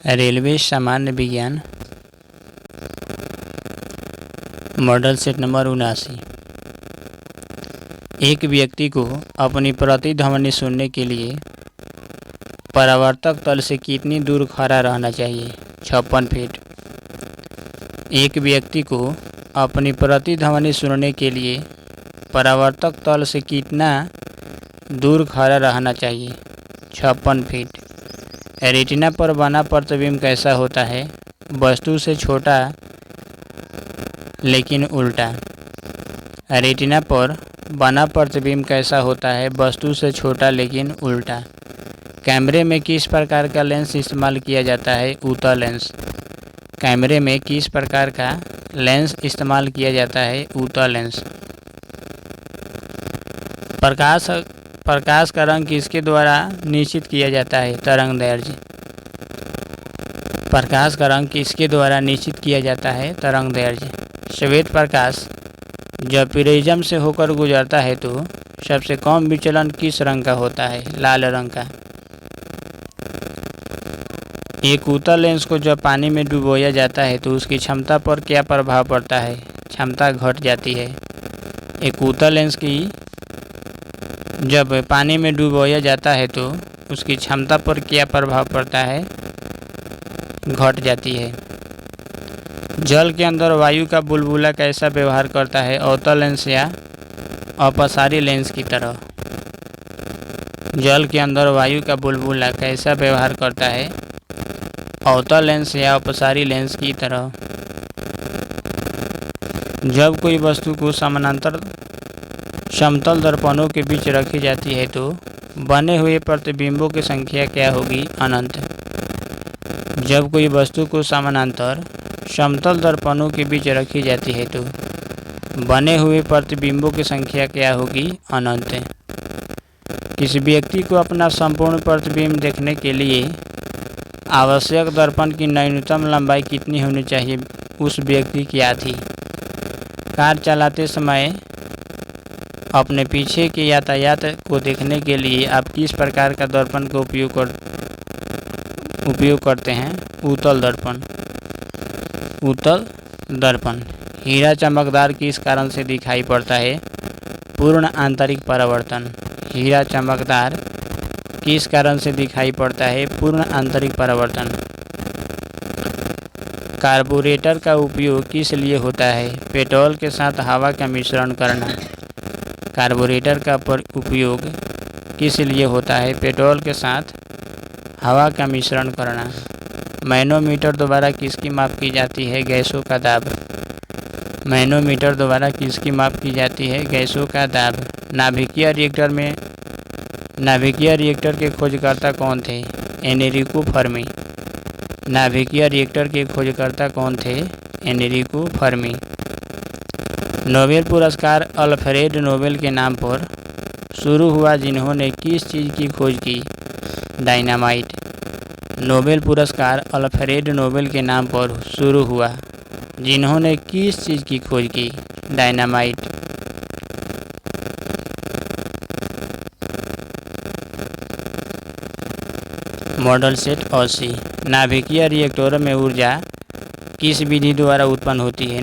Railway सामान्य विज्ञान model set number 79। एक व्यक्ति को अपनी प्रतिध्वनि सुनने के लिए परावर्तक तल से कितनी दूर खड़ा रहना चाहिए? 56 फीट। एक व्यक्ति को अपनी प्रतिध्वनि सुनने के लिए परावर्तक तल से कितना दूर खड़ा रहना चाहिए? 56 फीट। रेटिना पर बना प्रतिबिंब कैसा होता है? वस्तु से छोटा लेकिन उल्टा। रेटिना पर बना प्रतिबिंब कैसा होता है? वस्तु से छोटा लेकिन उल्टा। कैमरे में किस प्रकार का लेंस इस्तेमाल किया जाता है? उत्तल लेंस। कैमरे में किस प्रकार का लेंस इस्तेमाल किया जाता है? उत्तल लेंस। प्रकाश का रंग किसके द्वारा निश्चित किया जाता है? तरंगदैर्घ्य। प्रकाश का रंग किसके द्वारा निश्चित किया जाता है? तरंगदैर्घ्य। श्वेत प्रकाश जब प्रिज्म से होकर गुजरता है तो सबसे कम विचलन किस रंग का होता है? लाल रंग का। एक उत्तल लेंस को जब पानी में डुबोया जाता है तो उसकी क्षमता पर क्या प्रभाव पड़ता है? क्षमता घट जाती है। एक उत्तल लेंस की जब पानी में डुबोया जाता है तो उसकी क्षमता पर क्या प्रभाव पड़ता है? घट जाती है। जल के अंदर वायु का बुलबुला कैसा व्यवहार करता है? अवतल लेंस या अपसारी लेंस की तरह। जल के अंदर वायु का बुलबुला कैसा व्यवहार करता है? अवतल लेंस या अपसारी लेंस की तरह। जब कोई वस्तु को समानांतर समतल दर्पणों के बीच रखी जाती है तो बने हुए प्रतिबिंबों की संख्या क्या होगी? अनंत। जब कोई वस्तु को समानांतर समतल दर्पणों के बीच रखी जाती है तो बने हुए प्रतिबिंबों की संख्या क्या होगी? अनंत। किसी व्यक्ति को अपना संपूर्ण प्रतिबिंब देखने के लिए आवश्यक दर्पण की न्यूनतम लंबाई कितनी होनी चाहिए? उस व्यक्ति की आधी। कार चलाते समय अपने पीछे के यातायात को देखने के लिए आप किस प्रकार का दर्पण का उपयोग करते हैं? उत्तल दर्पण। उत्तल दर्पण। हीरा चमकदार किस कारण से दिखाई पड़ता है? पूर्ण आंतरिक परावर्तन। हीरा चमकदार किस कारण से दिखाई पड़ता है? पूर्ण आंतरिक परावर्तन। कार्बोरेटर का उपयोग किस लिए होता है? पेट्रोल के साथ हवा का मिश्रण करना। कार्बोरेटर का उपयोग किस लिए होता है? पेट्रोल के साथ हवा का मिश्रण करना। मैनोमीटर द्वारा किसकी माप की जाती है? गैसों का दाब। मैनोमीटर द्वारा किसकी माप की जाती है? गैसों का दाब। नाभिकीय रिएक्टर के खोजकर्ता कौन थे? Enrico Fermi. नाभिकीय रिएक्टर के खोजकर्ता कौन थे? Enrico Fermi. नोबेल पुरस्कार अल्फ्रेड नोबेल के नाम पर शुरू हुआ जिन्होंने किस चीज़ की खोज की? डायनामाइट। नोबेल पुरस्कार अल्फ्रेड नोबेल के नाम पर शुरू हुआ जिन्होंने किस चीज़ की खोज की? डायनामाइट। Model set 80। नाभिकीय रिएक्टरों में ऊर्जा किस विधि द्वारा उत्पन्न होती है?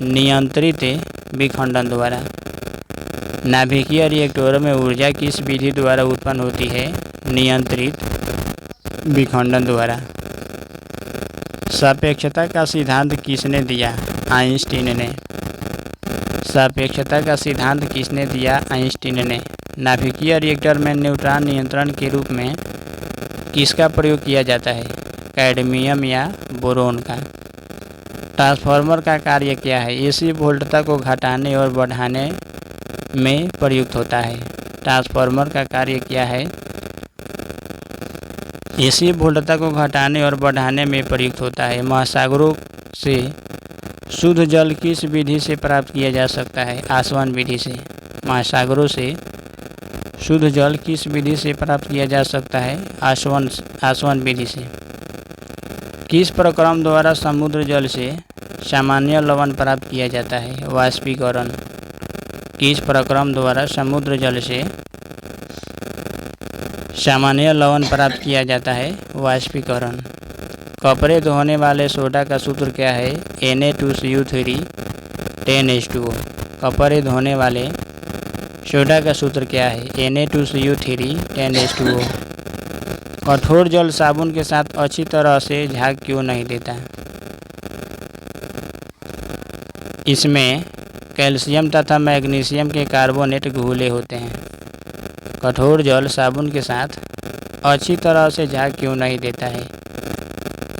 नियंत्रित विखंडन द्वारा। नाभिकीय रिएक्टरों में ऊर्जा किस विधि द्वारा उत्पन्न होती है? नियंत्रित विखंडन द्वारा। सापेक्षता का सिद्धांत किसने दिया? आइंस्टीन ने। सापेक्षता का सिद्धांत किसने दिया? आइंस्टीन ने। नाभिकीय रिएक्टर में न्यूट्रॉन नियंत्रण के रूप में किसका प्रयोग किया जाता है? कैडमियम या बोरोन का। ट्रांसफार्मर का कार्य क्या है? एसी वोल्टता को घटाने और बढ़ाने में प्रयुक्त होता है। ट्रांसफार्मर का कार्य क्या है? एसी वोल्टता को घटाने और बढ़ाने में प्रयुक्त होता है। महासागरों से शुद्ध जल किस विधि से प्राप्त किया जा सकता है? आसवन विधि से। महासागरों से शुद्ध जल किस विधि से प्राप्त किया जा सकता है? आसवन विधि से। किस प्रक्रम द्वारा समुद्र जल से सामान्य लवण प्राप्त किया जाता है? वाष्पीकरण। किस प्रक्रम द्वारा समुद्र जल से सामान्य लवण प्राप्त किया जाता है? वाष्पीकरण। कपड़े धोने वाले सोडा का सूत्र क्या है? Na2CO3 10H2O। कपड़े धोने वाले सोडा का सूत्र क्या है? Na2CO3 10H2O। कठोर जल साबुन के साथ अच्छी तरह से झाग क्यों नहीं देता? इसमें कैल्शियम तथा मैग्नीशियम के कार्बोनेट घुले होते हैं। कठोर जल साबुन के साथ अच्छी तरह से झाग क्यों नहीं देता है?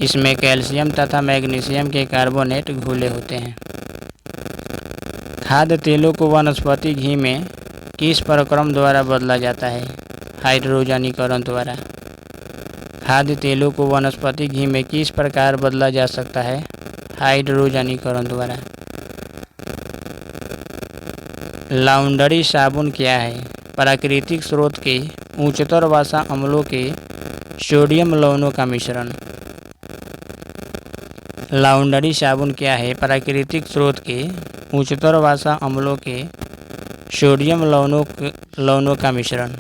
इसमें कैल्शियम तथा मैग्नीशियम के कार्बोनेट घुले होते हैं। खाद्य तेलों को वनस्पति घी में किस प्रक्रम द्वारा बदला जाता है? हाइड्रोजनीकरण द्वारा। खाद्य तेलों को वनस्पति घी में किस प्रकार बदला जा सकता है? हाइड्रोजनीकरण द्वारा। लाउंडरी साबुन क्या है? प्राकृतिक स्रोत के उच्चतर वसा अम्लों के सोडियम लवणों का मिश्रण। लाउंडरी साबुन क्या है? प्राकृतिक स्रोत के उच्चतर वसा अम्लों के सोडियम लवणों का मिश्रण।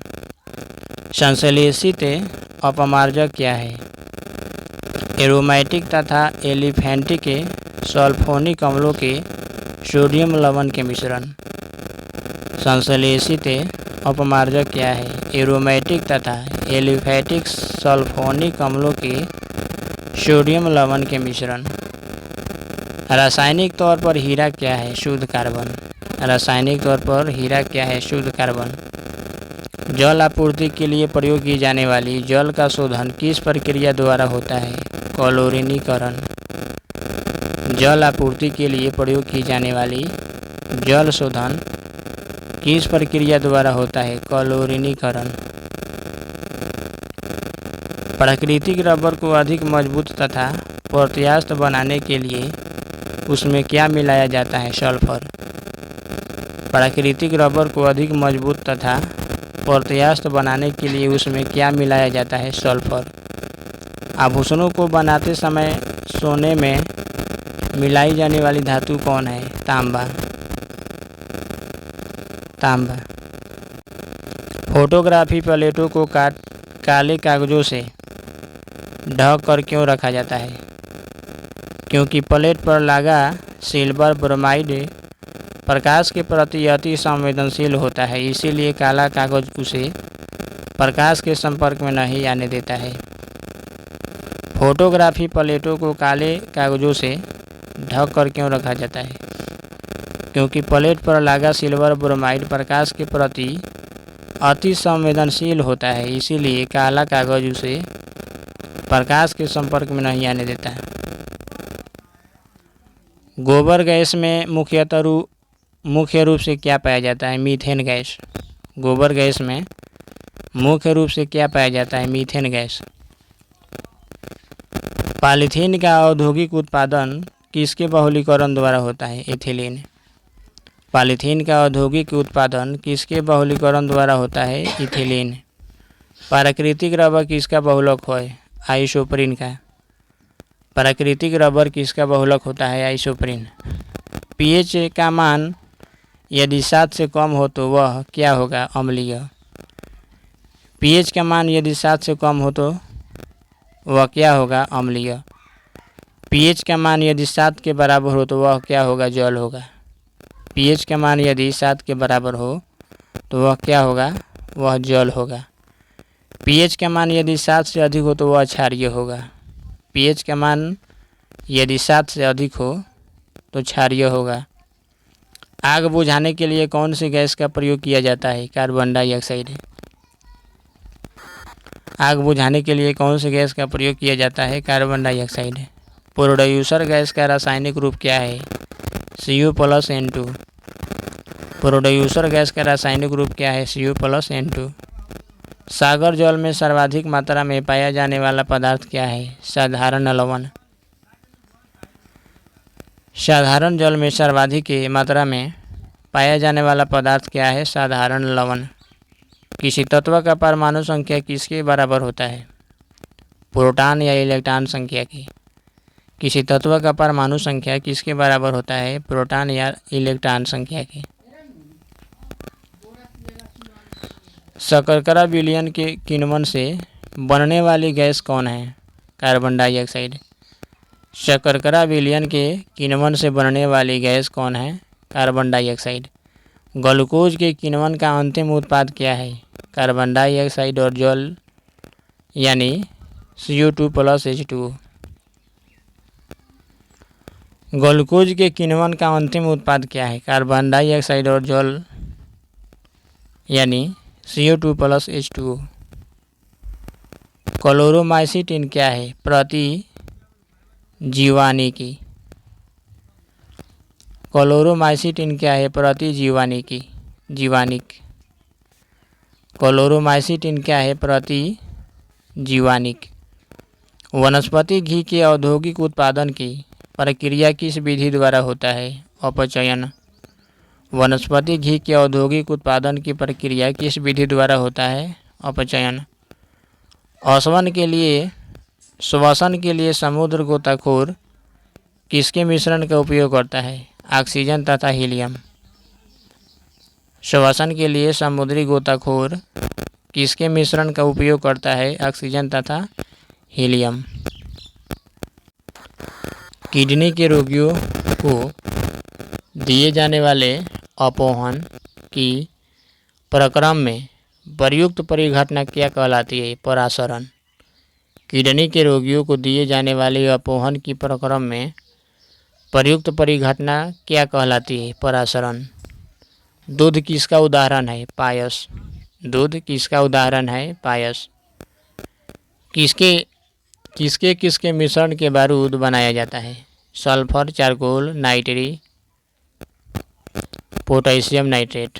संश्लेषित अपमार्जक क्या है? एरोमेटिक तथा एलिफेंटिक सल्फोनिक अम्लों के सोडियम लवण के मिश्रण। संश्लेषित अपमार्जक क्या है? एरोमेटिक तथा एलिफेटिक सल्फोनिक अम्लों के सोडियम लवण के मिश्रण। रासायनिक तौर पर हीरा क्या है? शुद्ध कार्बन। रासायनिक तौर पर हीरा क्या है? शुद्ध कार्बन। जल आपूर्ति के लिए प्रयोग की जाने वाली जल का शोधन किस प्रक्रिया द्वारा होता है? क्लोरीनीकरण। जल आपूर्ति के लिए प्रयोग की जाने वाली जल शोधन किस प्रक्रिया द्वारा होता है? क्लोरीनीकरण। प्राकृतिक रबर को अधिक मजबूत तथा प्रत्यास्थ बनाने के लिए उसमें क्या मिलाया जाता है? सल्फर। प्राकृतिक रबर को अधिक मजबूत तथा प्रत्यास्थ बनाने के लिए उसमें क्या मिलाया जाता है? सल्फर। आभूषणों को बनाते समय सोने में मिलाई जाने वाली धातु कौन है? तांबा। तांबा। फोटोग्राफी प्लेटों को काले कागजों से ढक कर क्यों रखा जाता है? क्योंकि प्लेट पर लगा सिल्वर ब्रोमाइड प्रकाश के प्रति अति संवेदनशील होता है, इसीलिए काला कागज उसे प्रकाश के संपर्क में नहीं आने देता है। फोटोग्राफी प्लेटों को काले कागजों से ढक कर क्यों रखा जाता है? क्योंकि प्लेट पर लगा सिल्वर ब्रोमाइड प्रकाश के प्रति अति संवेदनशील होता है, इसीलिए काला कागज उसे प्रकाश के संपर्क में नहीं आने देता है। गोबर गैस में मुख्य रूप से क्या पाया जाता है? Methane gas. गोबर गैस में मुख्य रूप से क्या पाया जाता है? Methane gas. पॉलीथीन का औद्योगिक उत्पादन किसके बहुलीकरण द्वारा होता है? एथिलीन। पॉलीथीन का औद्योगिक उत्पादन किसके बहुलीकरण द्वारा होता है? इथिलीन। प्राकृतिक रबर किसका बहुलक है? आइसोप्रीन का। प्राकृतिक रबर किसका बहुलक होता है? आइसोप्रीन। पीएच का मान यदि 7 से कम हो तो वह क्या होगा? अम्लीय। पीएच का मान यदि 7 से कम हो तो वह क्या होगा? अम्लीय। पीएच का मान यदि 7 के बराबर हो तो वह क्या होगा? जल होगा। पीएच का मान यदि 7 के बराबर हो तो वह क्या होगा? वह जल होगा। पीएच का मान यदि 7 से अधिक हो तो वह क्षारीय होगा। पीएच का मान यदि 7 से अधिक हो तो क्षारीय होगा। आग बुझाने के लिए कौन सी गैस का प्रयोग किया जाता है? Carbon dioxide. आग बुझाने के लिए कौन सी गैस का प्रयोग किया जाता है? Carbon dioxide. प्रोड्यूसर गैस का रासायनिक रूप क्या है? Cu+N2। प्रोड्यूसर गैस का रासायनिक रूप क्या है? Cu+N2। सागर जल में सर्वाधिक मात्रा में पाया जाने वाला पदार्थ क्या है? साधारण लवण। साधारण जल में सर्वाधिक मात्रा में पाया जाने वाला पदार्थ क्या है? साधारण लवण। किसी तत्व का परमाणु संख्या किसके बराबर होता है? प्रोटॉन या इलेक्ट्रॉन संख्या की। किसी तत्व का परमाणु संख्या किसके बराबर होता है? प्रोटॉन या इलेक्ट्रॉन संख्या की। शकरकरा विलयन के किण्वन से बनने वाली गैस कौन है? Carbon dioxide. शकरकरा विलयन के किण्वन से बनने वाली गैस कौन है? Carbon dioxide. ग्लूकोज के किण्वन का अंतिम उत्पाद क्या है? कार्बन डाइऑक्साइड और जल यानी CO2 + H2O। ग्लूकोज के किण्वन का अंतिम उत्पाद क्या है? कार्बन डाइऑक्साइड और जल यानी CO2 + H2O। क्लोरोमाइसीटिन क्या है? प्रतिजीवानिकी। क्लोरोमाइसीटिन क्या है? प्रतिजीवानिकी जीवानिक। क्लोरोमाइसीटिन क्या है? प्रतिजीवानिक। वनस्पति घी के औद्योगिक उत्पादन की प्रक्रिया किस विधि द्वारा होता है? अपचयन। वनस्पति घी के औद्योगिक उत्पादन की प्रक्रिया किस विधि द्वारा होता है? अपचयन। श्वसन के लिए समुद्र गोताखोर किसके मिश्रण का उपयोग करता है? ऑक्सीजन तथा हीलियम। श्वसन के लिए समुद्री गोताखोर किसके मिश्रण का उपयोग करता है? ऑक्सीजन तथा हीलियम। किडनी के रोगियों को दिए जाने वाले अपोहन की प्रक्रम में प्रयुक्त परिघटना क्या कहलाती है? परासरण। किडनी के रोगियों को दिए जाने वाले अपोहन की प्रक्रम में प्रयुक्त परिघटना क्या कहलाती है? परासरण। दूध किसका उदाहरण है? पायस। दूध किसका उदाहरण है? पायस। किसके मिश्रण के बारूद बनाया जाता है? सल्फर, चारकोल, नाइट्री, पोटेशियम नाइट्रेट।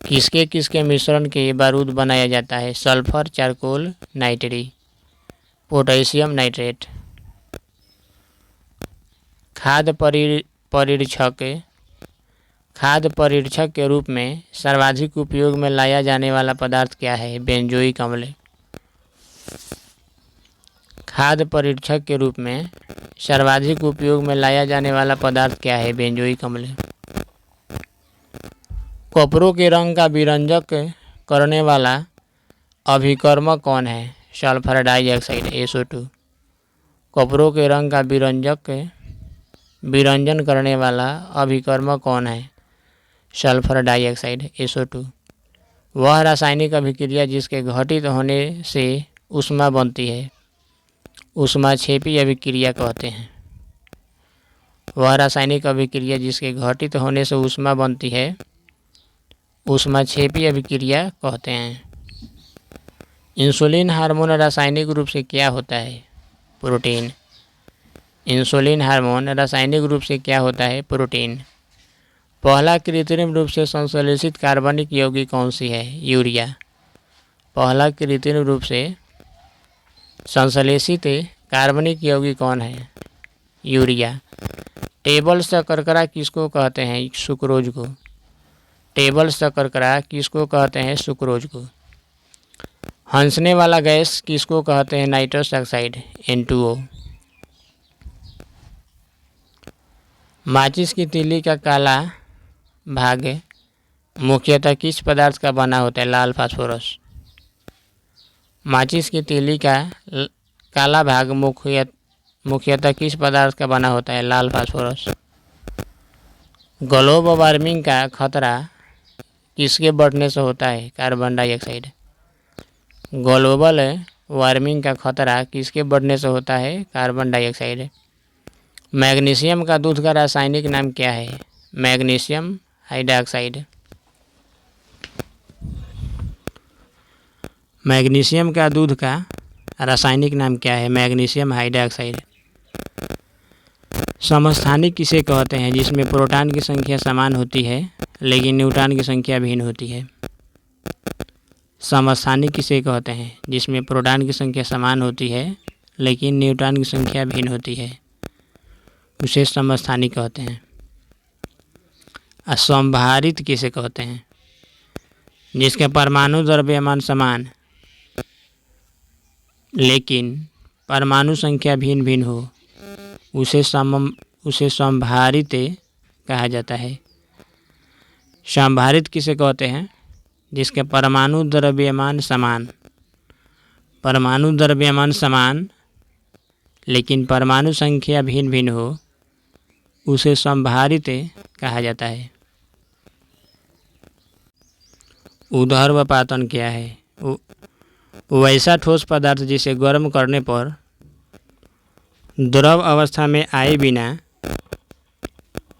किसके मिश्रण के बारूद बनाया जाता है? सल्फर, चारकोल, नाइट्री, पोटेशियम नाइट्रेट। खाद्य परीक्षक के रूप में सर्वाधिक उपयोग में लाया जाने वाला पदार्थ क्या है? बेंजोइक अम्ल। खाद्य परीक्षक के रूप में सर्वाधिक उपयोग में लाया जाने वाला पदार्थ क्या है? बेंजोइक अम्ल। कपड़ों के रंग का विरंजक करने वाला अभिकर्मक कौन है? Sulphur dioxide SO2। कपड़ों के रंग का विरंजन करने वाला अभिकर्मक कौन है? Sulphur dioxide SO2। वह रासायनिक अभिक्रिया जिसके घटित होने से ऊष्मा बनती है ऊष्माक्षेपी अभिक्रिया कहते हैं। वह रासायनिक अभिक्रिया जिसके घटित होने से ऊष्मा बनती है ऊष्माक्षेपी अभिक्रिया कहते हैं। इंसुलिन हार्मोन रासायनिक रूप से क्या होता है? प्रोटीन। इंसुलिन हार्मोन रासायनिक रूप से क्या होता है? प्रोटीन। पहला कृत्रिम रूप से संश्लेषित कार्बनिक यौगिक कौन सी है? यूरिया। पहला कृत्रिम रूप से संश्लेषित कार्बनिक यौगिक कौन है? यूरिया। टेबल शकरकरा किसको कहते हैं? सुक्रोज को। टेबल शकरकरा किसको कहते हैं? सुक्रोज को। हंसने वाला गैस किसको कहते हैं? Nitrous oxide N2O। माचिस की तीली का काला भाग मुख्यतः किस पदार्थ का बना होता है? लाल फास्फोरस। माचिस की तीली का काला भाग मुख्यतः किस पदार्थ का बना होता है? लाल फास्फोरस। ग्लोबल वार्मिंग का खतरा किसके बढ़ने से होता है? Carbon dioxide. ग्लोबल वार्मिंग का खतरा किसके बढ़ने से होता है? Carbon dioxide. मैग्नीशियम का दूध का रासायनिक नाम क्या है? Magnesium hydroxide. मैग्नीशियम का दूध का रासायनिक नाम क्या है? Magnesium hydroxide. समस्थानिक किसे कहते हैं जिसमें प्रोटॉन की संख्या समान होती है लेकिन न्यूट्रॉन की संख्या भिन्न होती है? समस्थानिक किसे कहते हैं जिसमें प्रोटॉन की संख्या समान होती है लेकिन न्यूट्रॉन की संख्या भिन्न होती है? उसे समस्थानिक कहते हैं। असंभारित किसे कहते हैं? जिसके परमाणु द्रव्यमान समान लेकिन परमाणु संख्या भिन्न भिन्न हो उसे संभारित कहा जाता है। संभारित किसे कहते हैं? जिसके परमाणु द्रव्यमान समान लेकिन परमाणु संख्या भिन्न भिन्न हो उसे समभारित कहा जाता है। ऊर्ध्वपातन क्या है? वैसा ठोस पदार्थ जिसे गर्म करने पर द्रव अवस्था में आए बिना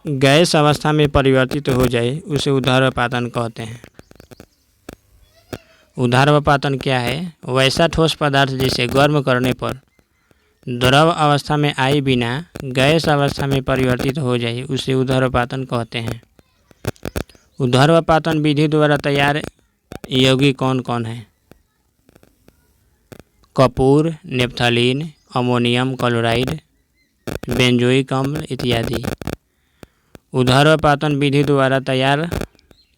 गैस अवस्था में परिवर्तित हो जाए उसे ऊर्ध्वपातन कहते हैं। ऊर्ध्वपातन क्या है? वैसा ठोस पदार्थ जिसे गर्म करने पर द्रव अवस्था में आए बिना गैस अवस्था में परिवर्तित हो जाए उसे ऊर्ध्वपातन कहते हैं। ऊर्ध्वपातन विधि द्वारा तैयार यौगिक कौन कौन है? Kapoor, naphthalene, ammonium chloride, benzoic अम्ल इत्यादि। ऊर्ध्वपातन विधि द्वारा तैयार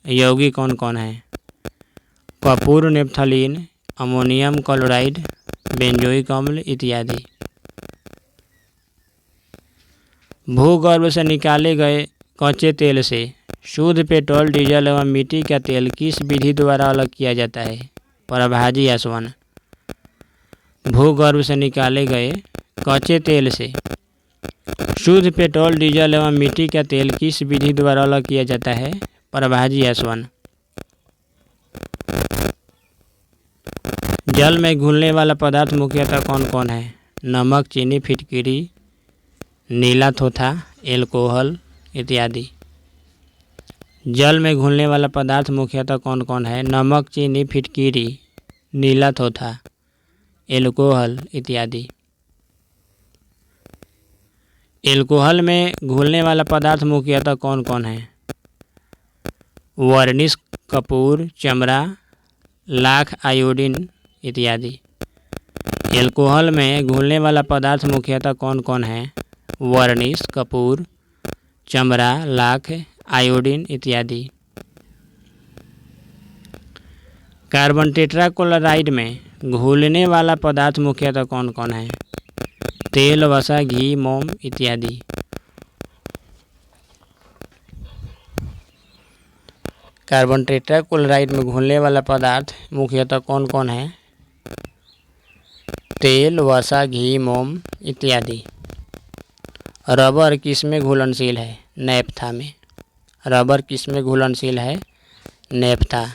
यौगिक कौन कौन है? Kapoor, naphthalene, ammonium chloride, benzoic अम्ल इत्यादि। भूगर्भ से निकाले गए कच्चे तेल से शुद्ध पेट्रोल, डीजल एवं मिट्टी का तेल किस विधि द्वारा अलग किया जाता है? परभाजी आसवन। भूगर्भ से निकाले गए कच्चे तेल से शुद्ध पेट्रोल, डीजल एवं मिट्टी का तेल किस विधि द्वारा अलग किया जाता है? परभाजी आसवन। जल में घुलने वाला पदार्थ मुख्यतः कौन कौन है? नमक, चीनी, फिटकिरी, नीला थोथा, एल्कोहल इत्यादि। जल में घुलने वाला पदार्थ मुख्यतः कौन कौन है? नमक, चीनी, फिटकिरी, नीला थोथा, एल्कोहल इत्यादि। एल्कोहल में घुलने वाला पदार्थ मुख्यतः कौन कौन है? वर्निश, कपूर, चमड़ा, लाख, आयोडीन इत्यादि। एल्कोहल में घुलने वाला पदार्थ मुख्यतः कौन कौन है? वर्निश, कपूर, चमड़ा, लाख, आयोडीन इत्यादि। कार्बन टेट्राक्लोराइड में घुलने वाला पदार्थ मुख्यतः कौन कौन है? तेल, वसा, घी, मोम इत्यादि। कार्बन टेट्राक्लोराइड में घुलने वाला पदार्थ मुख्यतः कौन कौन है? तेल, वसा, घी, मोम इत्यादि। रबर किसमें घुलनशील है? नैप्था में। रबर किसमें घुलनशील है? नैप्था।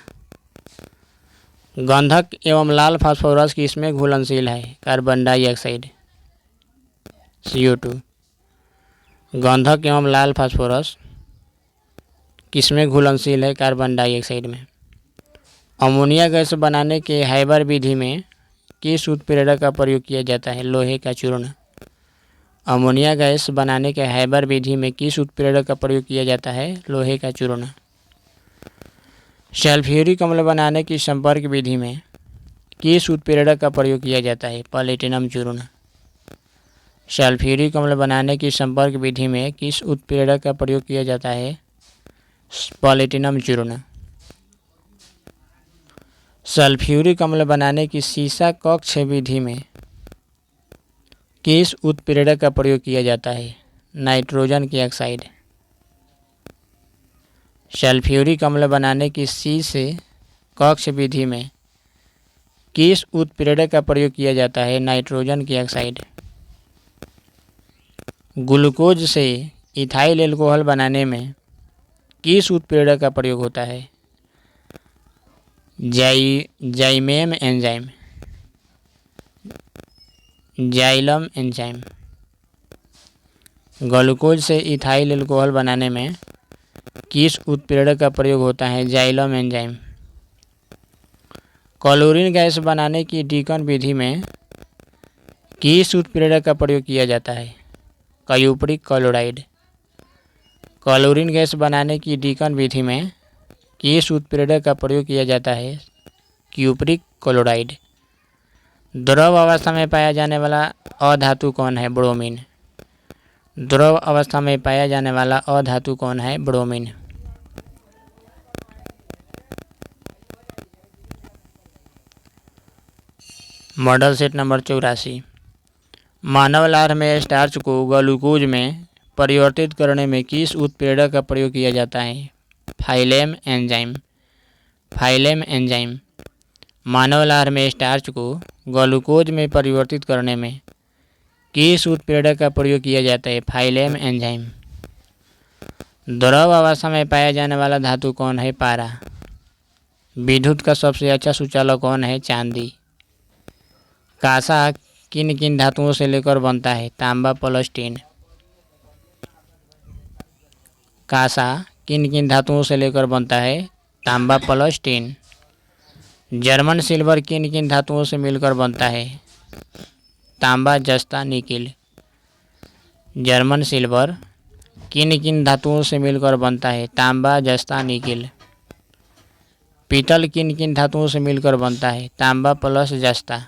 गंधक एवं लाल फास्फोरस किसमें घुलनशील है? Carbon dioxide CO2। गंधक एवं लाल फास्फोरस किसमें घुलनशील है? कार्बन डाइऑक्साइड में। अमोनिया गैस बनाने के हैबर विधि में किस उत्प्रेरक का प्रयोग किया जाता है? लोहे का चूर्ण। अमोनिया गैस बनाने के हैबर विधि में किस उत्प्रेरक का प्रयोग किया जाता है? लोहे का चूर्ण। सल्फ्यूरिक अम्ल बनाने की संपर्क विधि में किस उत्प्रेरक का प्रयोग किया जाता है? प्लेटिनम चूर्ण। सल्फ्यूरिक अम्ल बनाने की संपर्क विधि में किस उत्प्रेरक का प्रयोग किया जाता है? प्लेटिनम चूर्ण। सल्फ्यूरिक अम्ल बनाने की सीसा कक्ष विधि में किस उत्प्रेरक का प्रयोग किया जाता है? नाइट्रोजन की ऑक्साइड। सल्फ्यूरिक अम्ल बनाने की सीसे कक्ष विधि में किस उत्प्रेरक का प्रयोग किया जाता है? नाइट्रोजन की ऑक्साइड। ग्लूकोज से इथाइल एल्कोहल बनाने में किस उत्प्रेरक का प्रयोग होता है? जाइमेम एंजाइम। Xylem enzyme. ग्लूकोज से इथाइल एल्कोहल बनाने में किस उत्प्रेरक का प्रयोग होता है? Xylem enzyme. क्लोरीन गैस बनाने की डीकन विधि में किस उत्प्रेरक का प्रयोग किया जाता है? Cupric chloride. क्लोरीन गैस बनाने की डीकन विधि में किस उत्प्रेरक का प्रयोग किया जाता है? Cupric chloride. द्रव अवस्था में पाया जाने वाला अधातु कौन है? ब्रोमीन। द्रव अवस्था में पाया जाने वाला अधातु कौन है? ब्रोमीन। Model set number 84। मानव लार में स्टार्च को ग्लूकोज में परिवर्तित करने में किस उत्प्रेरक का प्रयोग किया जाता है? फाइलेम एंजाइम। फाइलेम एंजाइम। मानव लार में स्टार्च को ग्लूकोज में परिवर्तित करने में किस उत्प्रेरक का प्रयोग किया जाता है? Phylum enzyme. द्रव अवस्था में पाया जाने वाला धातु कौन है? पारा। विद्युत का सबसे अच्छा सुचालक कौन है? चांदी। कांसा किन किन धातुओं से लेकर बनता है? तांबा प्लस टिन। कांसा किन किन धातुओं से लेकर बनता है? तांबा प्लस टिन। जर्मन सिल्वर किन किन धातुओं से मिलकर बनता है? तांबा जस्ता निकिल। जर्मन सिल्वर किन किन धातुओं से मिलकर बनता है? तांबा जस्ता निकिल। पीतल किन किन धातुओं से मिलकर बनता है? तांबा प्लस जस्ता।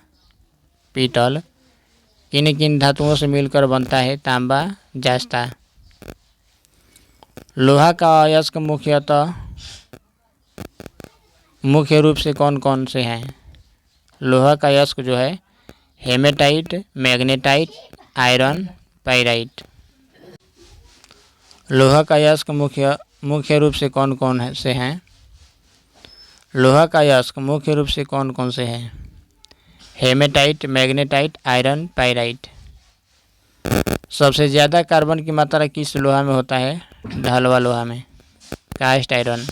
पीतल किन किन धातुओं से मिलकर बनता है? तांबा जस्ता। लोहा का अयस्क मुख्य रूप से कौन कौन से हैं? लोहा का अयस्क जो है हेमेटाइट, मैग्नेटाइट, आयरन, पाइराइट। लोहा का अयस्क मुख्य रूप से कौन कौन से हैं? लोहा का अयस्क मुख्य रूप से कौन कौन से हैं? Hematite, magnetite, iron, pyrite. सबसे ज़्यादा कार्बन की मात्रा किस लोहा में होता है? ढलवा लोहा में। Cast iron.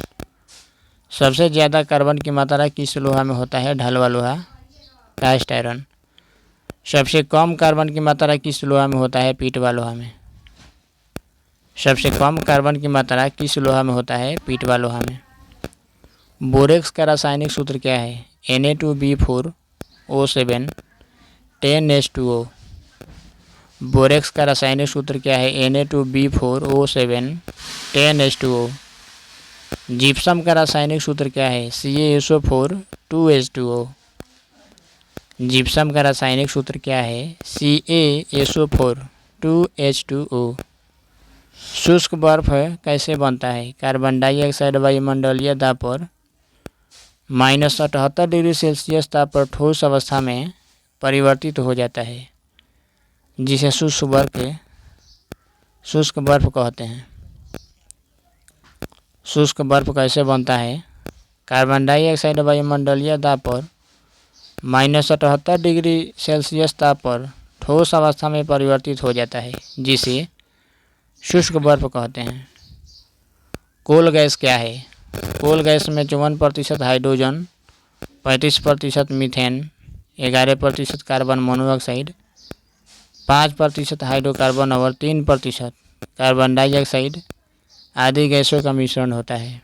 सबसे ज़्यादा कार्बन की मात्रा किस लोहा में होता है? ढलवा लोहा, कास्ट आयरन। सबसे कम कार्बन की मात्रा किस लोहा में होता है? पीटवा लोहा में। सबसे कम कार्बन की मात्रा किस लोहा में होता है? पीटवा लोहा में। बोरेक्स का रासायनिक सूत्र क्या है? Na2B4O7 10H2O। बोरेक्स का रासायनिक सूत्र क्या है? Na2B4O7 10H2O। जिप्सम का रासायनिक सूत्र क्या है? CaSO4 2H2O। जिप्सम का रासायनिक सूत्र क्या है? CaSO4 2H2O। शुष्क बर्फ कैसे बनता है? कार्बन डाइऑक्साइड वायुमंडलीय दाब पर -78 डिग्री सेल्सियस ताप पर ठोस अवस्था में परिवर्तित हो जाता है, जिसे शुष्क बर्फ कहते हैं। शुष्क बर्फ कैसे बनता है? कार्बन डाइऑक्साइड वायुमंडलीय दाब पर -78 डिग्री सेल्सियस ताप पर ठोस अवस्था में परिवर्तित हो जाता है, जिसे शुष्क बर्फ कहते हैं। कोल गैस क्या है? कोल गैस में 54% hydrogen, 35% methane, 11% carbon monoxide, 5% hydrocarbon और 3% कार्बन डाइऑक्साइड आदि गैसों का मिश्रण होता है।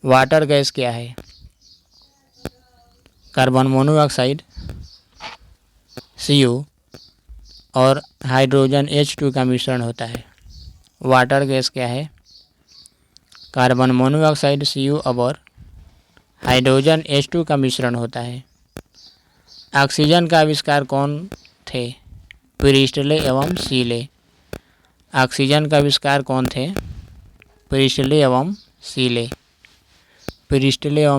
वाटर गैस क्या है? कार्बन मोनोऑक्साइड CO और हाइड्रोजन H2 का मिश्रण होता है। वाटर गैस क्या है? कार्बन मोनोऑक्साइड CO और हाइड्रोजन H2 का मिश्रण होता है। ऑक्सीजन का आविष्कार कौन थे? प्रिस्टले एवं सीले। ऑक्सीजन का आविष्कार कौन थे? प्रिस्टले एवं सीले। प्रिस्टले एवं